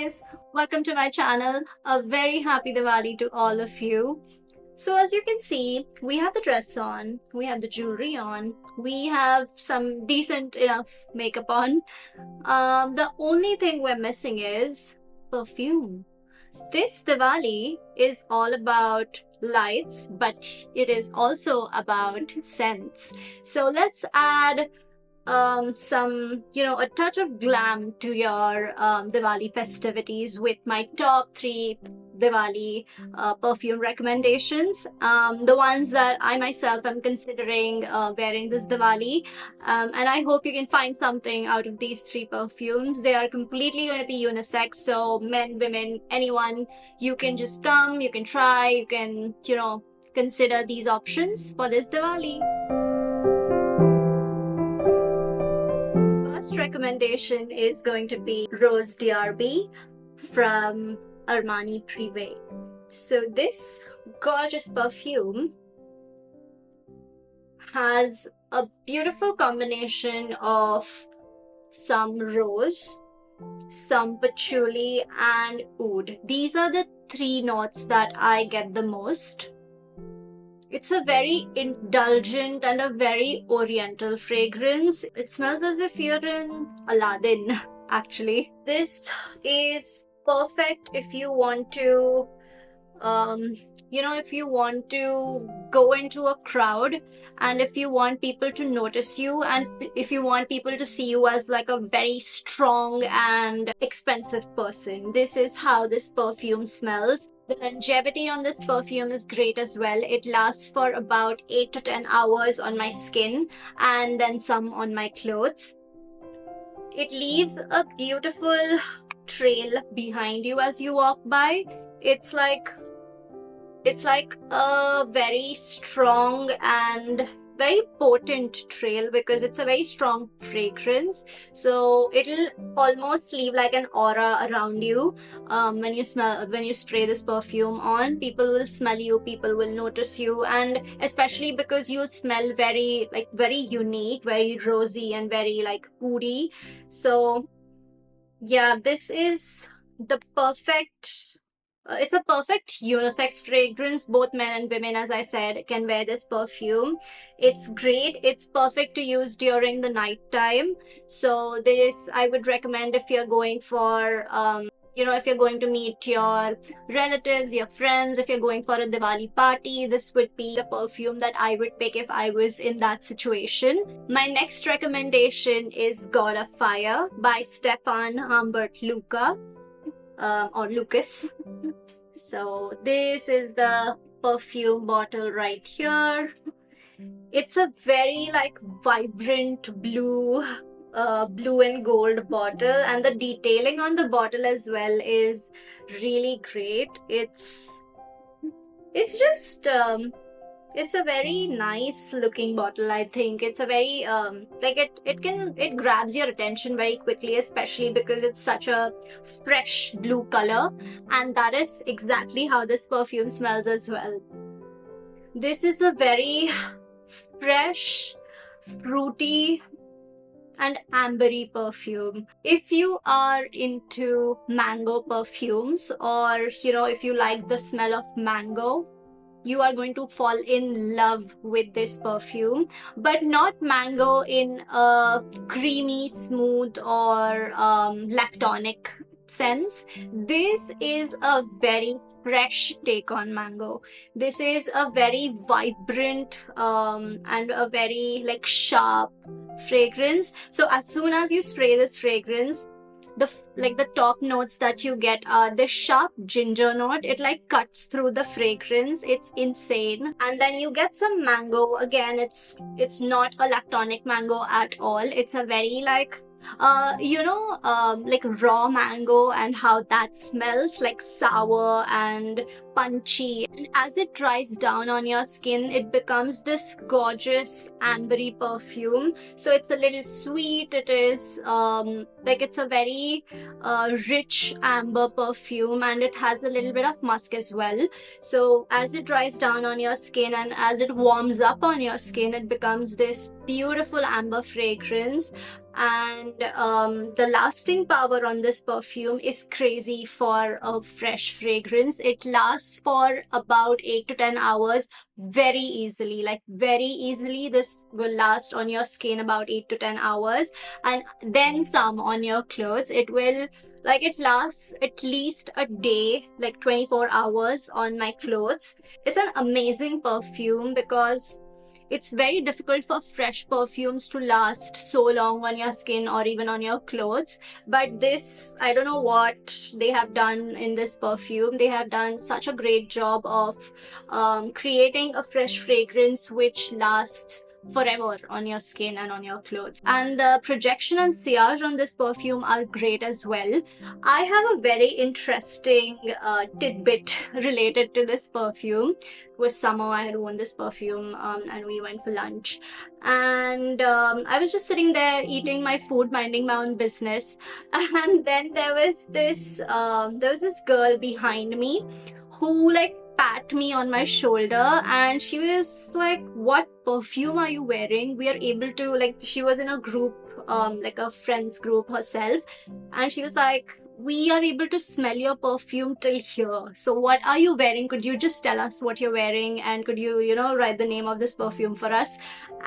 guys, welcome to my channel. A very happy Diwali to all of you. So as you can see, we have the dress on, we have the jewelry on, we have some decent enough makeup on. The only thing we're missing is perfume. This Diwali is all about lights, but it is also about scents. So let's add some, a touch of glam to your Diwali festivities with my top three Diwali perfume recommendations. The ones that I myself am considering wearing this Diwali. And I hope you can find something out of these three perfumes. They are completely going to be unisex. So men, women, anyone, you can just come, you can try, you can, consider these options for this Diwali. First recommendation is going to be Rose DRB from Armani Privé. So this gorgeous perfume has a beautiful combination of some rose, some patchouli and oud. These are the three notes that I get the most. It's a very indulgent and a very oriental fragrance. It smells as if you're in Aladdin, actually. This is perfect if you want to, if you want to go into a crowd and if you want people to notice you and if you want people to see you as like a very strong and expensive person. This is how this perfume smells. The longevity on this perfume is great as well. It lasts for about 8 to 10 hours on my skin and then some on my clothes. It leaves a beautiful trail behind you as you walk by. It's like a very strong and very potent trail because it's a very strong fragrance, so it'll almost leave like an aura around you. When you spray this perfume on, people will smell you, people will notice you, and especially because you'll smell very unique, very rosy and very like woody. So yeah, this is the perfect it's a perfect unisex fragrance. Both men and women, as I said, can wear this perfume. It's great. It's perfect to use during the night time. So this I would recommend if you're going for, if you're going to meet your relatives, your friends, if you're going for a Diwali party, this would be the perfume that I would pick if I was in that situation. My next recommendation is God of Fire by Stefan Humbert Luca. Or Lucas. So this is the perfume bottle right here. It's a very like vibrant blue and gold bottle, and the detailing on the bottle as well is really great. It's just it's a very nice looking bottle. I think it's a very it grabs your attention very quickly, especially because it's such a fresh blue color, and that is exactly how this perfume smells as well. This is a very fresh, fruity and ambery perfume. If you are into mango perfumes, or if you like the smell of mango, you are going to fall in love with this perfume, but not mango in a creamy, smooth or lactonic sense. This is a very fresh take on mango. This is a very vibrant and a very like sharp fragrance. So as soon as you spray this fragrance, the top notes that you get are the sharp ginger note. It like cuts through the fragrance. It's insane. And then you get some mango. Again, it's not a lactonic mango at all. It's a very like like raw mango, and how that smells like sour and punchy. And as it dries down on your skin, it becomes this gorgeous ambery perfume. So it's a little sweet. It is it's a very rich amber perfume, and it has a little bit of musk as well. So as it dries down on your skin and as it warms up on your skin, it becomes this beautiful amber fragrance. And the lasting power on this perfume is crazy for a fresh fragrance. It lasts for about 8 to 10 hours very easily. Like, very easily, this will last on your skin about 8 to 10 hours, and then some on your clothes. It will, like, it lasts at least a day, like 24 hours on my clothes. It's an amazing perfume because it's very difficult for fresh perfumes to last so long on your skin or even on your clothes. But this, I don't know what they have done in this perfume. They have done such a great job of creating a fresh fragrance which lasts forever on your skin and on your clothes. And the projection and sillage on this perfume are great as well. I have a very interesting tidbit related to this perfume. It was summer, I had worn this perfume, and we went for lunch. And I was just sitting there eating my food, minding my own business. And then there was this girl behind me who like pat me on my shoulder, and she was like, "What perfume are you wearing?" We are able to, like, she was in a group, like a friends group herself, and she was like, "We are able to smell your perfume till here. So what are you wearing? Could you just tell us what you're wearing, and could you, write the name of this perfume for us?"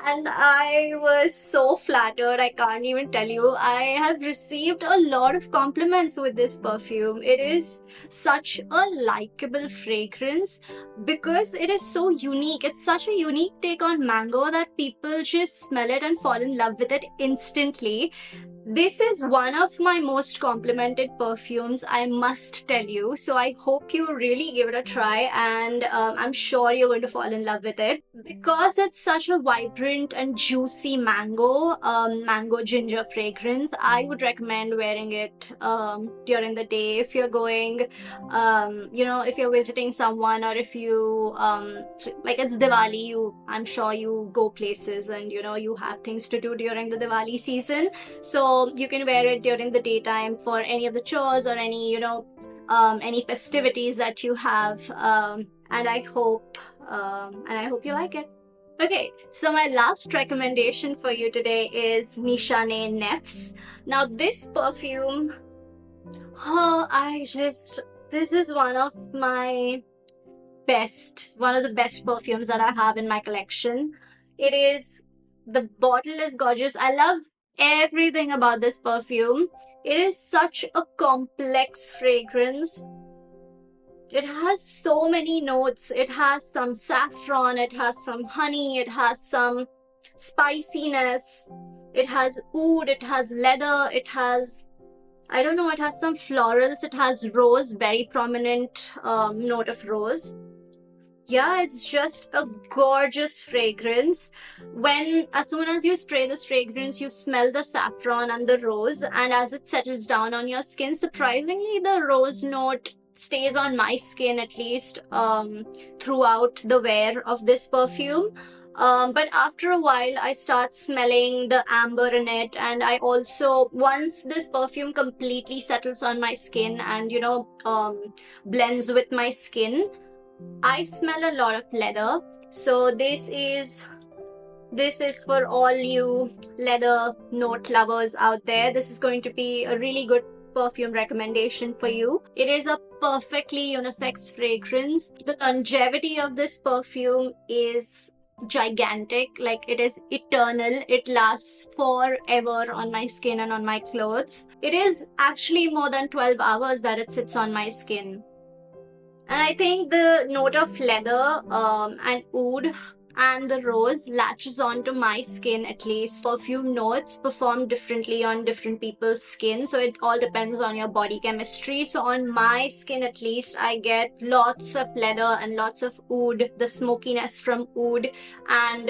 And I was so flattered. I can't even tell you. I have received a lot of compliments with this perfume. It is such a likable fragrance because it is so unique. It's such a unique take on mango that people just smell it and fall in love with it instantly. This is one of my most complimented perfumes, I must tell you. So I hope you really give it a try, and I'm sure you're going to fall in love with it because it's such a vibrant and juicy mango ginger fragrance. I would recommend wearing it during the day if you're going, if you're visiting someone, or if you like, it's Diwali. I'm sure you go places, and you have things to do during the Diwali season. So you can wear it during the daytime for any of the chores or any festivities that you have. And I hope you like it. Okay, so my last recommendation for you today is Nishane NEFS. Now this perfume, this is one of the best perfumes that I have in my collection. The bottle is gorgeous. I love everything about this perfume. It is such a complex fragrance. It has so many notes. It has some saffron, it has some honey, it has some spiciness, it has oud, it has leather, it has, I don't know, it has some florals, it has rose, very prominent note of rose. Yeah, it's just a gorgeous fragrance. As soon as you spray this fragrance, you smell the saffron and the rose, and as it settles down on your skin, surprisingly, the rose note stays on my skin at least throughout the wear of this perfume. But after a while, I start smelling the amber in it, and I also, once this perfume completely settles on my skin and blends with my skin, I smell a lot of leather. So this is for all you leather note lovers out there. This is going to be a really good perfume recommendation for you. It is a perfectly unisex fragrance. The longevity of this perfume is gigantic. Like, it is eternal. It lasts forever on my skin and on my clothes. It is actually more than 12 hours that it sits on my skin. And I think the note of leather and oud and the rose latches onto my skin at least. Perfume notes perform differently on different people's skin, so it all depends on your body chemistry. So on my skin at least, I get lots of leather and lots of oud, the smokiness from oud and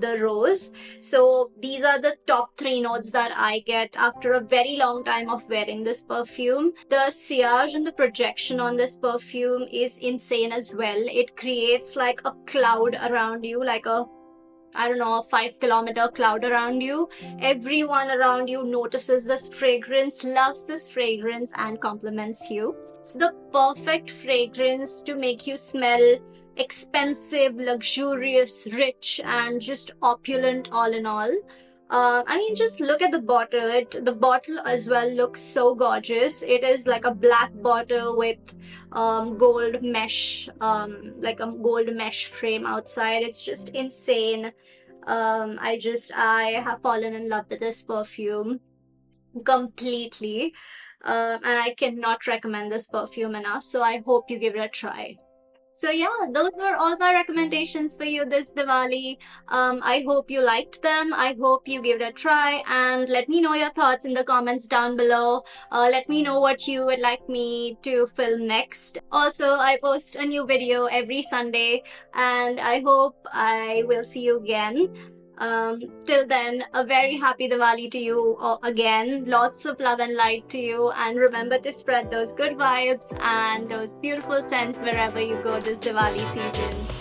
the rose. So these are the top 3 notes that I get after a very long time of wearing this perfume. The sillage and the projection on this perfume is insane as well. It creates like a cloud around you, like a 5-kilometer cloud around you. Everyone around you notices this fragrance, loves this fragrance, and compliments you. It's the perfect fragrance to make you smell expensive, luxurious, rich, and just opulent all in all. I mean, just look at the bottle. The bottle as well looks so gorgeous. It is like a black bottle with gold mesh, like a gold mesh frame outside. It's just insane. I have fallen in love with this perfume completely. And I cannot recommend this perfume enough. So I hope you give it a try. So yeah, those were all my recommendations for you this Diwali. I hope you liked them. I hope you give it a try and let me know your thoughts in the comments down below. Let me know what you would like me to film next. Also, I post a new video every Sunday and I hope I will see you again. Till then, a very happy Diwali to you again. Lots of love and light to you. And remember to spread those good vibes and those beautiful scents wherever you go this Diwali season.